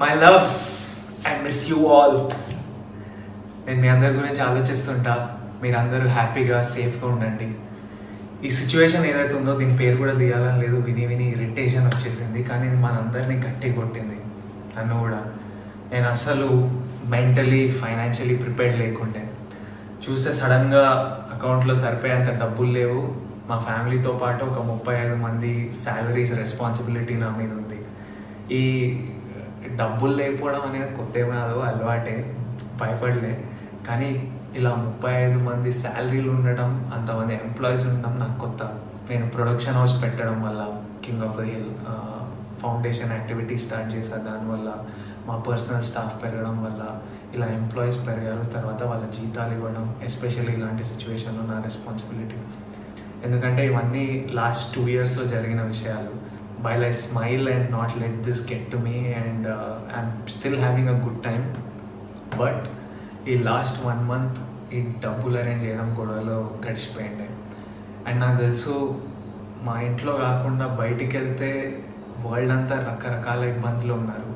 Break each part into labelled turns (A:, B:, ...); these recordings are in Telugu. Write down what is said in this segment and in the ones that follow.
A: My loves, I miss you all. నేను మీ అందరి గురించి ఆలోచిస్తుంటా. మీరందరూ హ్యాపీగా సేఫ్గా ఉండండి. ఈ సిచ్యువేషన్ ఏదైతే ఉందో దీని పేరు కూడా తీయాలని లేదు, విని విని ఇరిటేషన్ వచ్చేసింది. కానీ ఇది మనందరినీ గట్టి కొట్టింది, నన్ను కూడా. నేను అసలు మెంటలీ ఫైనాన్షియలీ ప్రిపేర్డ్ లేకుండే. చూస్తే సడన్గా అకౌంట్లో సరిపోయేంత డబ్బులు లేవు. మా ఫ్యామిలీతో పాటు ఒక 35 మంది శాలరీస్ రెస్పాన్సిబిలిటీ నా మీద ఉంది. ఈ డబ్బులు లేకపోవడం అనేది కొత్త ఏమీ కాదు, అలవాటే, భయపడలే. కానీ ఇలా 35 మంది శాలరీలు ఉండటం, అంతమంది ఎంప్లాయీస్ ఉండడం నాకు కొత్త. నేను ప్రొడక్షన్ హౌస్ పెట్టడం వల్ల, king of the hill foundation activity start చేశాను. దానివల్ల మా పర్సనల్ స్టాఫ్ పెరగడం వల్ల ఇలా ఎంప్లాయీస్ పెరిగారు. తర్వాత వాళ్ళ జీతాలు ఇవ్వడం, ఎస్పెషల్లీ ఇలాంటి సిచ్యువేషన్లో నా రెస్పాన్సిబిలిటీ. ఎందుకంటే ఇవన్నీ లాస్ట్ 2 yearsలో జరిగిన విషయాలు. While I smile and not let this get to me, and I'm still having a good time, but ఈ లాస్ట్ 1 month ఈ డబ్బులు అరేంజ్ చేయడం గొడవలో గడిచిపోయింది. అండ్ నాకు తెలుసు మా ఇంట్లో కాకుండా బయటికి వెళ్తే వరల్డ్ అంతా రకరకాల ఇబ్బందులు ఉన్నారు.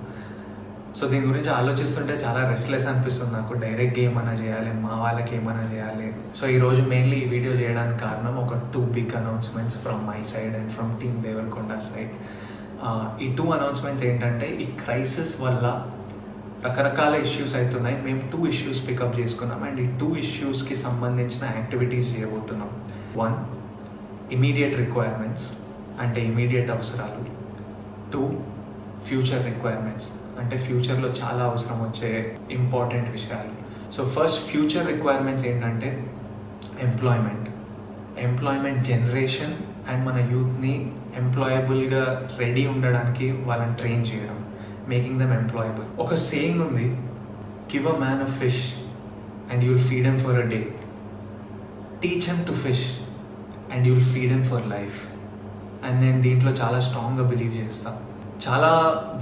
A: సో దీని గురించి ఆలోచిస్తుంటే చాలా రెస్ట్లెస్ అనిపిస్తుంది నాకు. డైరెక్ట్గా ఏమైనా చేయాలి, మా వాళ్ళకి ఏమైనా చేయాలి. సో ఈరోజు మెయిన్లీ ఈ వీడియో చేయడానికి కారణం ఒక 2 big announcements from my side and from team Devarakonda side. ఈ 2 announcements ఏంటంటే, ఈ క్రైసిస్ వల్ల రకరకాల ఇష్యూస్ అవుతున్నాయి. మేము 2 issues పికప్ చేసుకున్నాం అండ్ ఈ 2 issuesకి సంబంధించిన యాక్టివిటీస్ చేయబోతున్నాం. 1, ఇమీడియట్ రిక్వైర్మెంట్స్, అంటే ఇమీడియట్ అవసరాలు. 2, ఫ్యూచర్ రిక్వైర్మెంట్స్, అంటే ఫ్యూచర్లో చాలా అవసరం వచ్చే ఇంపార్టెంట్ విషయాలు. సో ఫస్ట్ ఫ్యూచర్ రిక్వైర్మెంట్స్ ఏంటంటే ఎంప్లాయ్మెంట్ జనరేషన్ అండ్ మన యూత్ని ఎంప్లాయబుల్గా రెడీ ఉండడానికి వాళ్ళని ట్రైన్ చేయడం, మేకింగ్ దెమ్ ఎంప్లాయబుల్. ఒక సేయింగ్ ఉంది, give a man a fish and you'll feed him for a day, teach him to fish and you'll feed him for life. And నేను దీంట్లో చాలా స్ట్రాంగ్గా బిలీవ్ చేస్తాను. చాలా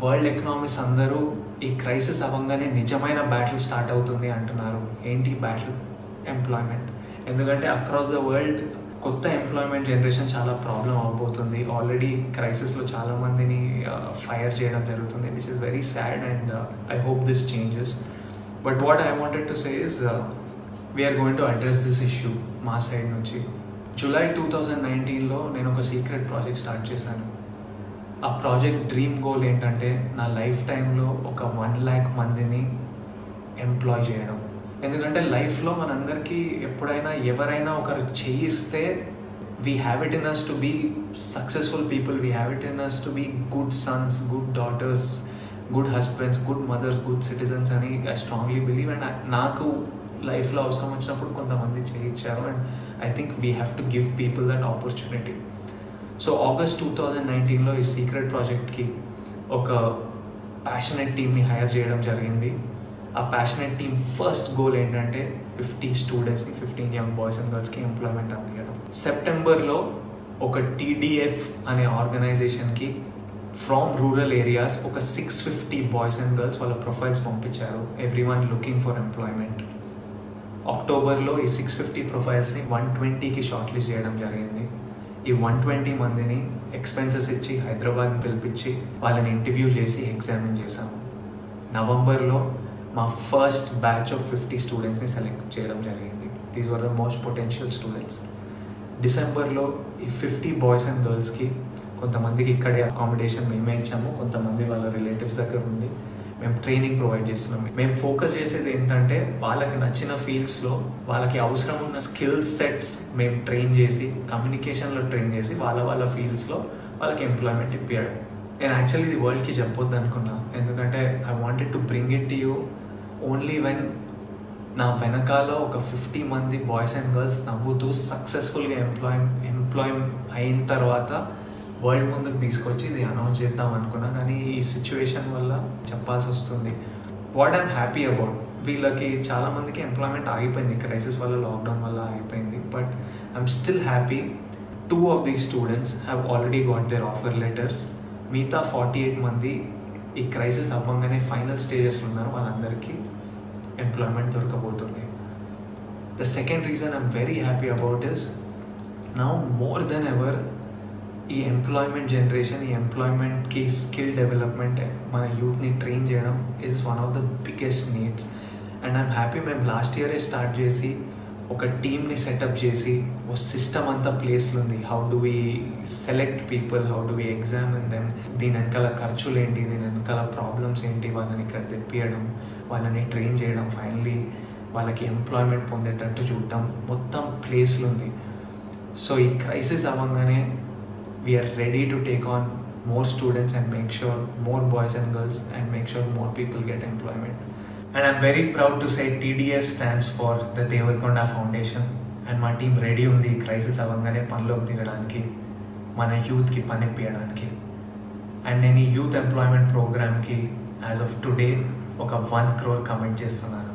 A: వరల్డ్ ఎకనామిక్స్ అందరూ ఈ క్రైసిస్ అవ్వగానే నిజమైన బ్యాటిల్ స్టార్ట్ అవుతుంది అంటున్నారు. ఏంటి బ్యాటిల్? ఎంప్లాయ్మెంట్. ఎందుకంటే అక్రాస్ ద వరల్డ్ కొత్త ఎంప్లాయ్మెంట్ జనరేషన్ చాలా ప్రాబ్లం అవబోతుంది. ఆల్రెడీ క్రైసిస్లో చాలామందిని ఫైర్ చేయడం జరుగుతుంది, which is very sad and I hope this changes. But what I wanted to say is we are going to address this issue మా సైడ్ నుంచి. జూలై 2019లో నేను ఒక సీక్రెట్ ప్రాజెక్ట్ స్టార్ట్ చేశాను. ఆ ప్రాజెక్ట్ డ్రీమ్ గోల్ ఏంటంటే, నా లైఫ్ టైంలో ఒక 1 lakh మందిని ఎంప్లాయ్ చేయడం. ఎందుకంటే లైఫ్లో మనందరికీ ఎప్పుడైనా ఎవరైనా ఒకరు చేయిస్తే we have it in us to be successful people, we have it in us to be good sons, good daughters, good husbands, good mothers, good citizens అని ఐ స్ట్రాంగ్లీ బిలీవ్. అండ్ నాకు లైఫ్లో అవసరం వచ్చినప్పుడు కొంతమంది చేయించారు. And I think we have to give people that opportunity. So August 2019లో ఈ సీక్రెట్ ప్రాజెక్ట్కి ఒక ప్యాషనెట్ టీమ్ని హైర్ చేయడం జరిగింది. ఆ ప్యాషనెట్ టీమ్ ఫస్ట్ గోల్ ఏంటంటే 50 స్టూడెంట్స్ని, 15 యంగ్ బాయ్స్ అండ్ గర్ల్స్కి ఎంప్లాయ్మెంట్ అందించడం. సెప్టెంబర్లో ఒక టీడీఎఫ్ అనే ఆర్గనైజేషన్కి ఫ్రమ్ రూరల్ ఏరియాస్ ఒక 650 బాయ్స్ అండ్ గర్ల్స్ వాళ్ళ ప్రొఫైల్స్ పంపించారు, ఎవ్రీవన్ లుకింగ్ ఫర్ ఎంప్లాయ్మెంట్. అక్టోబర్లో ఈ 650 ప్రొఫైల్స్ని 120కి షార్ట్ లిస్ట్ చేయడం జరిగింది. ఈ 120 మందిని ఎక్స్పెన్సెస్ ఇచ్చి హైదరాబాద్ని పిలిపించి వాళ్ళని ఇంటర్వ్యూ చేసి ఎగ్జామిన్ చేశాము. నవంబర్లో మా ఫస్ట్ బ్యాచ్ ఆఫ్ 50 స్టూడెంట్స్ని సెలెక్ట్ చేయడం జరిగింది. These were the most potential students. డిసెంబర్లో ఈ 50 బాయ్స్ అండ్ గర్ల్స్కి కొంతమందికి ఇక్కడే అకామిడేషన్ మేమే ఇచ్చాము, కొంతమంది వాళ్ళ రిలేటివ్స్ దగ్గర ఉండి మేము ట్రైనింగ్ ప్రొవైడ్ చేస్తున్నాం. మేము ఫోకస్ చేసేది ఏంటంటే, వాళ్ళకి నచ్చిన ఫీల్డ్స్లో వాళ్ళకి అవసరం ఉన్న స్కిల్ సెట్స్ మేము ట్రైన్ చేసి, కమ్యూనికేషన్లో ట్రైన్ చేసి వాళ్ళ ఫీల్డ్స్లో వాళ్ళకి ఎంప్లాయ్మెంట్ ఇప్పించడం. నేను యాక్చువల్లీ ఇది వరల్డ్కి చెప్పొద్దు అనుకున్నా, ఎందుకంటే I wanted to bring it to you only when నా వెనకాల ఒక 50 మంది బాయ్స్ అండ్ గర్ల్స్ నవ్వుతూ సక్సెస్ఫుల్గా ఎంప్లాయ్ అయిన తర్వాత వరల్డ్ ముందుకు తీసుకొచ్చి ఇది అనౌన్స్ చేద్దాం అనుకున్నా. కానీ ఈ సిచ్యువేషన్ వల్ల చెప్పాల్సి వస్తుంది. వాట్ ఐమ్ హ్యాపీ అబౌట్, వీళ్ళకి చాలామందికి ఎంప్లాయ్మెంట్ ఆగిపోయింది, క్రైసిస్ వల్ల, లాక్డౌన్ వల్ల ఆగిపోయింది. But I'm still happy 2 of these students have already got their offer letters. మిగతా 48 మంది ఈ క్రైసిస్ అవ్వగానే ఫైనల్ స్టేజెస్లో ఉన్నారు, వాళ్ళందరికీ ఎంప్లాయ్మెంట్ దొరకబోతుంది. The second reason I'm very happy about is, now more than ever ఈ ఎంప్లాయ్మెంట్ జనరేషన్, ఈ ఎంప్లాయ్మెంట్కి స్కిల్ డెవలప్మెంట్ మన యూత్ని ట్రైన్ చేయడం is one of the biggest needs. And I'm happy మేము లాస్ట్ ఇయరే స్టార్ట్ చేసి ఒక టీమ్ని సెటప్ చేసి ఓ సిస్టమ్ అంతా ప్లేస్లో ఉంది. How do we select people, how do we examine them, దీని వెనకాల ఖర్చులు ఏంటి, దీని వెనకాల ప్రాబ్లమ్స్ ఏంటి, వాళ్ళని ఇక్కడ తెప్పియడం, వాళ్ళని ట్రైన్ చేయడం, ఫైనలీ వాళ్ళకి ఎంప్లాయ్మెంట్ పొందేటట్టు చూడటం, మొత్తం ప్లేస్లో ఉంది. సో ఈ క్రైసిస్ అవ్వగానే we are ready to take on more students and make sure more boys and girls and make sure more people get employment. And I'm very proud to say TDF stands for the Devarakonda Foundation, and my team ready undi crisis avangane panloki digadaniki, mana youth ki pani ippiyడానికి. And nenu youth employment program ki as of today oka 1 crore commit chestunnanu.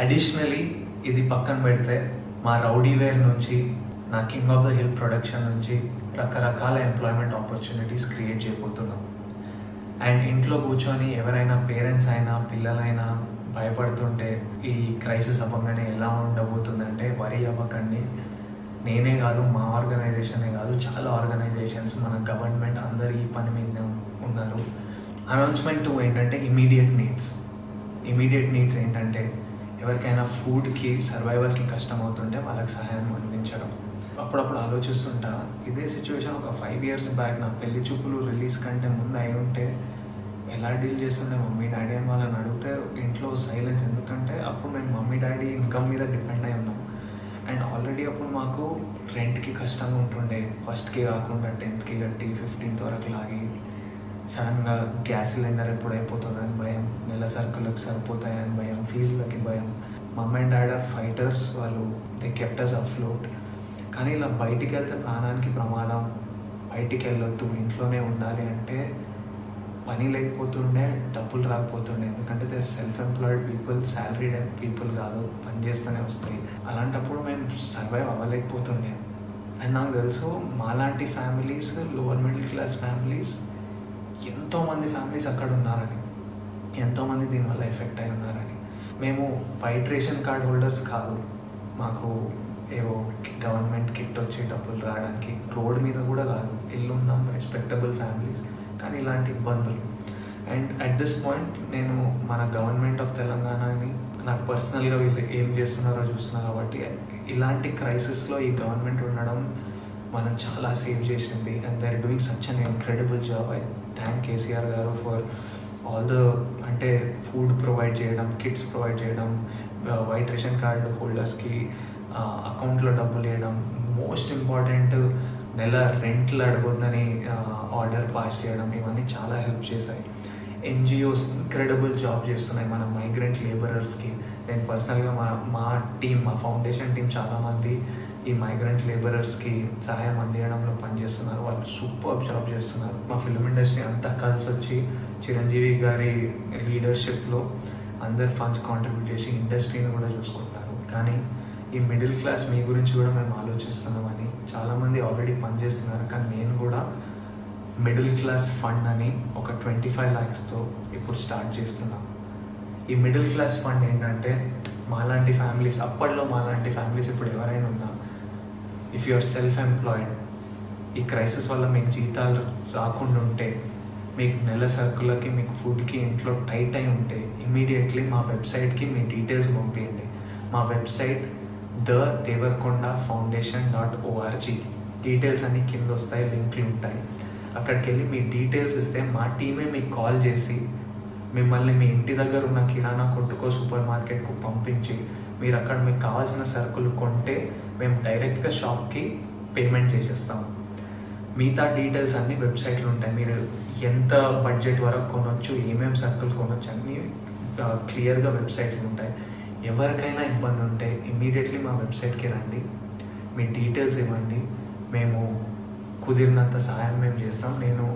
A: Additionally ఇది పక్కన పెడితే మా రౌడీ వేర్ నుంచి, నా king of the hill production నుంచి రకరకాల ఎంప్లాయ్మెంట్ ఆపర్చునిటీస్ క్రియేట్ చేయబోతున్నాం. అండ్ ఇంట్లో కూర్చొని ఎవరైనా పేరెంట్స్ అయినా పిల్లలైనా భయపడుతుంటే ఈ క్రైసిస్ అవ్వగానే ఎలా ఉండబోతుందంటే వరి అవ్వకండి. నేనే కాదు, మా ఆర్గనైజేషనే కాదు, చాలా ఆర్గనైజేషన్స్, మన గవర్నమెంట్ అందరు ఈ పని మీద ఉన్నారు. అనౌన్స్మెంట్ 2 ఏంటంటే ఇమీడియట్ నీడ్స్ ఏంటంటే ఎవరికైనా ఫుడ్కి, సర్వైవల్కి కష్టం అవుతుంటే వాళ్ళకి సహాయం అందించడం. అప్పుడప్పుడు ఆలోచిస్తుంటా, ఇదే సిచ్యువేషన్ ఒక 5 years బ్యాక్ నా పెళ్లి చూపులు రిలీజ్ కంటే ముందు అయి ఉంటే ఎలా డీల్ చేస్తుండే మమ్మీ డాడీ అని వాళ్ళని అడిగితే ఇంట్లో సైలెన్స్. ఎందుకంటే అప్పుడు మేము మమ్మీ డాడీ ఇన్కమ్ మీద డిపెండ్ అయి ఉన్నాం. అండ్ ఆల్రెడీ అప్పుడు మాకు రెంట్కి కష్టంగా ఉంటుండే, ఫస్ట్కి కాకుండా 10th కట్టి 15th వరకు లాగి, సడన్గా గ్యాస్ సిలిండర్ ఎప్పుడు అయిపోతుందని భయం, నెల సరుకులకు సరిపోతాయని భయం, ఫీజులకి భయం. Mummy and dad are fighters, వాళ్ళు దే కెప్ట్ us afloat. కానీ ఇలా బయటికి వెళ్తే ప్రాణానికి ప్రమాదం, బయటికి వెళ్ళొద్దు, ఇంట్లోనే ఉండాలి అంటే పని లేకపోతుండే, డబ్బులు రాకపోతుండే. ఎందుకంటే they are self employed people, salaried people కాదు, పని చేస్తూనే వస్తాయి. అలాంటప్పుడు మేము సర్వైవ్ అవ్వలేకపోతుండే. అండ్ నాకు తెలుసు మాలాంటి families, lower middle class families, ఎంతోమంది ఫ్యామిలీస్ అక్కడ ఉన్నారని, ఎంతోమంది దీనివల్ల ఎఫెక్ట్ అయి ఉన్నారని. మేము వైట్ రేషన్ కార్డ్ హోల్డర్స్ కాదు, మాకు ఏవో గవర్నమెంట్ కిట్ వచ్చి డబ్బులు రావడానికి, రోడ్ మీద కూడా కాదు, ఇల్లు ఉన్నాం, రెస్పెక్టబుల్ ఫ్యామిలీస్, కానీ ఇలాంటి ఇబ్బందులు. అండ్ అట్ దిస్ పాయింట్ నేను మన గవర్నమెంట్ ఆఫ్ తెలంగాణని, నాకు పర్సనల్గా వీళ్ళు ఏం చేస్తున్నారో చూస్తున్నా కాబట్టి ఇలాంటి క్రైసిస్లో ఈ గవర్నమెంట్ ఉండడం మనం చాలా సేవ్ చేసింది. And they are doing such an incredible job. I thank KCR garu for all the, అంటే ఫుడ్ ప్రొవైడ్ చేయడం, కిట్స్ ప్రొవైడ్ చేయడం, వైట్ రేషన్ కార్డు హోల్డర్స్కి అకౌంట్లో డబ్బులు వేయడం, మోస్ట్ ఇంపార్టెంట్ నెల రెంట్లు అడగొద్దని ఆర్డర్ పాస్ చేయడం, ఇవన్నీ చాలా హెల్ప్ చేశాయి. ఎన్జిఓస్ ఇంక్రెడిబుల్ జాబ్ చేస్తున్నాయి మన మైగ్రెంట్ లేబరర్స్కి. నేను పర్సనల్గా మా టీమ్, మా ఫౌండేషన్ టీం చాలామంది ఈ మైగ్రెంట్ లేబరర్స్కి సహాయం అందించడంలో పనిచేస్తున్నారు. వాళ్ళు సూపర్ జాబ్ చేస్తున్నారు. మా ఫిల్మ్ ఇండస్ట్రీ అంతా కలిసి వచ్చి చిరంజీవి గారి లీడర్షిప్లో అందరు ఫండ్స్ కాంట్రిబ్యూట్ చేసి ఇండస్ట్రీని కూడా చూసుకుంటారు. కానీ ఈ మిడిల్ క్లాస్ మీ గురించి కూడా మేము ఆలోచిస్తున్నామని, చాలామంది ఆల్రెడీ పనిచేస్తున్నారు. కానీ నేను కూడా మిడిల్ క్లాస్ ఫండ్ అని ఒక 25 lakhsతో ఇప్పుడు స్టార్ట్ చేస్తున్నాం. ఈ మిడిల్ క్లాస్ ఫండ్ ఏంటంటే మాలాంటి ఫ్యామిలీస్, అప్పట్లో మాలాంటి ఫ్యామిలీస్ ఇప్పుడు ఎవరైనా ఉన్నా, if you are self employed, ఈ క్రైసిస్ వల్ల మీకు జీతాలు రాకుండా ఉంటే, మీకు నెల సరుకులకి, మీకు ఫుడ్కి ఇంట్లో టైట్ అయి ఉంటే, ఇమీడియట్లీ మా వెబ్సైట్కి మీ డీటెయిల్స్ పంపించండి. మా వెబ్సైట్ thedevarkondafoundation.org. డీటెయిల్స్ అన్నీ కింద వస్తాయి, లింక్లు ఉంటాయి. అక్కడికి వెళ్ళి మీ డీటెయిల్స్ ఇస్తే మా టీమే మీకు కాల్ చేసి మిమ్మల్ని మీ ఇంటి దగ్గర ఉన్న కిరాణా కొట్టుకో, సూపర్ మార్కెట్కు పంపించి, మీరు అక్కడ మీకు కావాల్సిన సరుకులు కొంటే మేము డైరెక్ట్గా షాప్కి పేమెంట్ చేసేస్తాము. మిగతా డీటెయిల్స్ అన్నీ వెబ్సైట్లో ఉంటాయి. మీరు ఎంత బడ్జెట్ వరకు కొనవచ్చు, ఏమేమి సరుకులు కొనవచ్చు అన్నీ క్లియర్గా వెబ్సైట్లు ఉంటాయి. ఎవరికైనా ఇబ్బంది ఉంటే ఇమీడియట్లీ మా వెబ్సైట్కి రండి, మీ డీటెయిల్స్ ఇవ్వండి, మేము కుదిరినంత సహాయం మేము చేస్తాం. నేను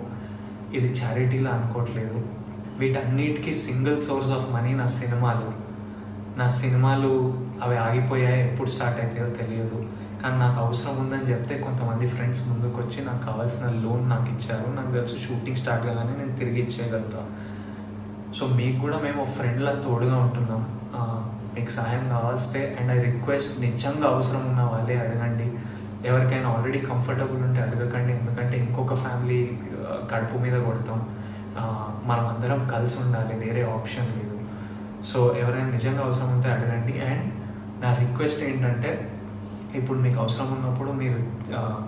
A: ఇది చారిటీలా అనుకోవట్లేదు. వీటన్నిటికీ సింగిల్ సోర్స్ ఆఫ్ మనీ నా సినిమాలు అవి ఆగిపోయాయి, ఎప్పుడు స్టార్ట్ అవుతాయో తెలియదు. కానీ నాకు అవసరం ఉందని చెప్తే కొంతమంది ఫ్రెండ్స్ ముందుకు వచ్చి నాకు కావాల్సిన లోన్ నాకు ఇచ్చారు. నాకు తెలుసు షూటింగ్ స్టార్ట్ కాగానే నేను తిరిగి ఇచ్చేయగలుగుతాను. సో మీకు కూడా మేము ఫ్రెండ్లా తోడుగా ఉంటున్నాం. మీకు సహాయం కావాల్స్తే, అండ్ ఐ రిక్వెస్ట్, నిజంగా అవసరం ఉన్న వాళ్ళే అడగండి. ఎవరికైనా ఆల్రెడీ కంఫర్టబుల్ ఉంటే అడగకండి, ఎందుకంటే ఇంకొక ఫ్యామిలీ కడుపు మీద కొడతాం. మనం అందరం కలిసి ఉండాలి, వేరే ఆప్షన్ లేదు. సో ఎవరైనా నిజంగా అవసరం ఉంటే అడగండి. అండ్ నా రిక్వెస్ట్ ఏంటంటే, ఇప్పుడు మీకు అవసరం ఉన్నప్పుడు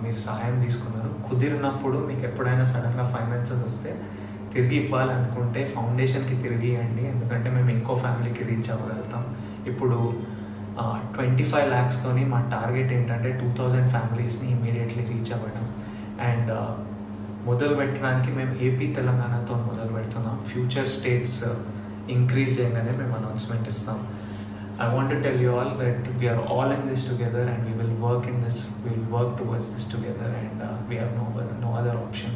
A: మీరు సహాయం తీసుకున్నారు, కుదిరినప్పుడు మీకు ఎప్పుడైనా సడన్గా ఫైనాన్సెస్ వస్తే తిరిగి ఇవ్వాలనుకుంటే ఫౌండేషన్కి తిరిగి ఇవ్వండి, ఎందుకంటే మేము ఇంకో ఫ్యామిలీకి రీచ్ అవ్వగలుగుతాం. ఇప్పుడు 25 lakhస్తోని మా టార్గెట్ ఏంటంటే 2000 ఫ్యామిలీస్ని ఇమీడియట్లీ రీచ్ అవ్వడం. అండ్ మొదలు పెట్టడానికి మేము ఏపీ తెలంగాణతో మొదలు పెడుతున్నాం. ఫ్యూచర్ స్టేట్స్ ఇంక్రీజ్ చేయగానే మేము అనౌన్స్మెంట్ ఇస్తాం. I want to tell you all that we are all in this together and we will work towards this together, and we have no other option.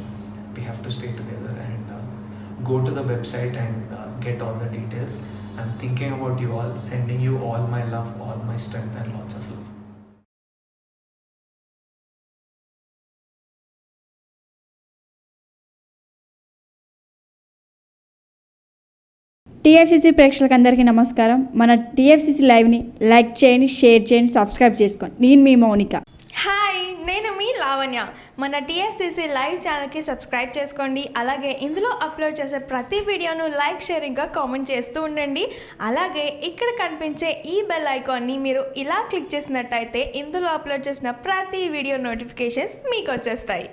A: We have to stay together and go to the website and get all the details. I'm thinking about you all, sending you all my love, all my strength and lots of love.
B: TFCC ప్రేక్షకులకు అందరికీ నమస్కారం. మన టీఎఫ్సీసీ లైవ్ని లైక్ చేయండి, షేర్ చేయండి, సబ్స్క్రైబ్ చేసుకోండి. నేను మీ మౌనిక.
C: హాయ్, నేను మీ లావణ్య. మన టీఎఫ్సీసీ లైవ్ ఛానల్కి సబ్స్క్రైబ్ చేసుకోండి. అలాగే ఇందులో అప్లోడ్ చేసే ప్రతి వీడియోను లైక్, షేర్ ఇంకా కామెంట్ చేస్తూ ఉండండి. అలాగే ఇక్కడ కనిపించే ఈ బెల్ ఐకాన్ని మీరు ఇలా క్లిక్ చేసినట్టయితే ఇందులో అప్లోడ్ చేసిన ప్రతి వీడియో నోటిఫికేషన్స్ మీకు వచ్చేస్తాయి.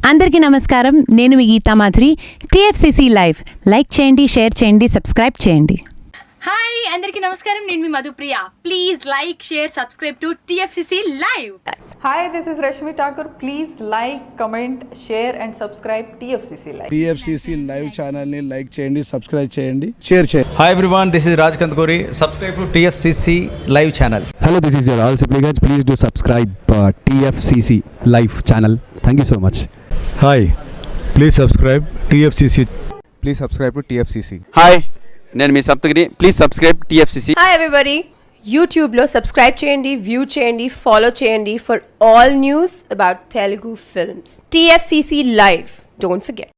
D: అందరికీ నమస్కారం. నేను మీ Geetha Madhuri. TFCC live like చేయండి, షేర్ చేయండి, సబ్స్క్రైబ్ చేయండి.
E: హాయ్, అందరికీ నమస్కారం. నేను మీ Madhupriya. Please like, share, subscribe to TFCC live.
F: Hi, this is Rashmi Thakur. Please like, comment, share and subscribe TFCC Live.
G: TFCC Live channel ని లైక్ చేయండి, సబ్స్క్రైబ్ చేయండి, షేర్ చేయండి.
H: Hi everyone, this is Raj Kandkori. Subscribe to TFCC Live channel.
I: Hello, this is your all supplicants. Please do subscribe TFCC Live channel. Thank you so much.
G: Hi, please subscribe TFCC. Please subscribe to TFCC.
J: Hi, నేను మీ Saptagiri. Please subscribe TFCC.
K: Hi everybody, యూట్యూబ్లో సబ్స్క్రైబ్ చేయండి, వ్యూ చేయండి, ఫాలో చేయండి for all news about Telugu films. TFCC live, don't forget.